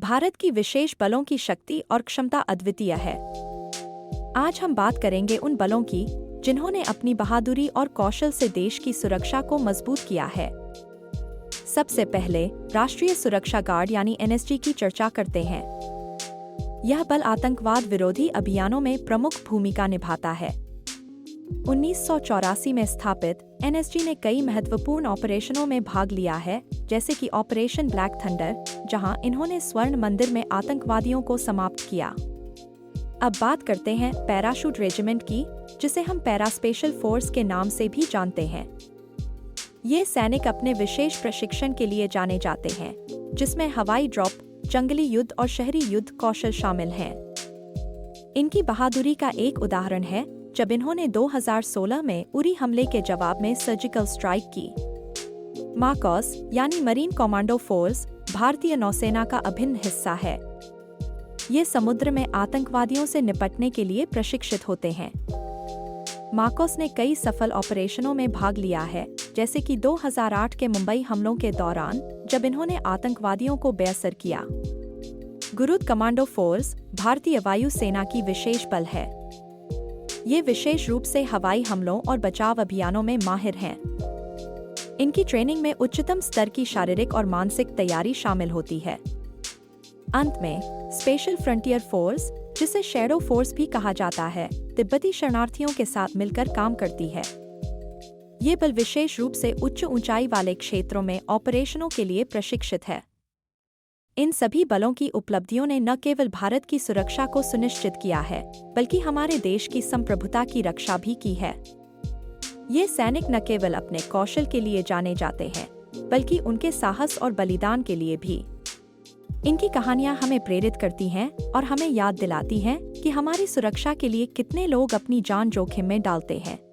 भारत की विशेष बलों की शक्ति और क्षमता अद्वितीय है। आज हम बात करेंगे उन बलों की जिन्होंने अपनी बहादुरी और कौशल से देश की सुरक्षा को मजबूत किया है। सबसे पहले राष्ट्रीय सुरक्षा गार्ड यानी एनएसजी की चर्चा करते हैं। यह बल आतंकवाद विरोधी अभियानों में प्रमुख भूमिका निभाता है। 1984 में स्थापित एनएसजी ने कई महत्वपूर्ण ऑपरेशनों में भाग लिया है, जैसे कि ऑपरेशन ब्लैक थंडर, जहां इन्होंने स्वर्ण मंदिर में आतंकवादियों को समाप्त किया। अब बात करते हैं पैराशूट रेजिमेंट की, जिसे हम पैरा स्पेशल फोर्स के नाम से भी जानते हैं। ये सैनिक अपने विशेष प्रशिक्षण के लिए जाने जाते हैं, जिसमें हवाई ड्रॉप, जंगली युद्ध और शहरी युद्ध कौशल शामिल हैं। इनकी बहादुरी का एक उदाहरण है जब इन्होंने 2016 में उरी हमले के जवाब में सर्जिकल स्ट्राइक की। माकॉस यानी मरीन कमांडो फोर्स भारतीय नौसेना का अभिन्न हिस्सा है। ये समुद्र में आतंकवादियों से निपटने के लिए प्रशिक्षित होते हैं। माकॉस ने कई सफल ऑपरेशनों में भाग लिया है, जैसे कि 2008 के मुंबई हमलों के दौरान जब इन्होंने आतंकवादियों को बेअसर किया। गुरुद कमांडो फोर्स भारतीय वायु सेना की विशेष बल है। ये विशेष रूप से हवाई हमलों और बचाव अभियानों में माहिर हैं। इनकी ट्रेनिंग में उच्चतम स्तर की शारीरिक और मानसिक तैयारी शामिल होती है। अंत में स्पेशल फ्रंटियर फोर्स, जिसे शैडो फोर्स भी कहा जाता है, तिब्बती शरणार्थियों के साथ मिलकर काम करती है। ये बल विशेष रूप से उच्च ऊंचाई वाले क्षेत्रों में ऑपरेशनों के लिए प्रशिक्षित है। इन सभी बलों की उपलब्धियों ने न केवल भारत की सुरक्षा को सुनिश्चित किया है, बल्कि हमारे देश की संप्रभुता की रक्षा भी की है। ये सैनिक न केवल अपने कौशल के लिए जाने जाते हैं, बल्कि उनके साहस और बलिदान के लिए भी। इनकी कहानियां हमें प्रेरित करती हैं और हमें याद दिलाती हैं कि हमारी सुरक्षा के लिए कितने लोग अपनी जान जोखिम में डालते हैं।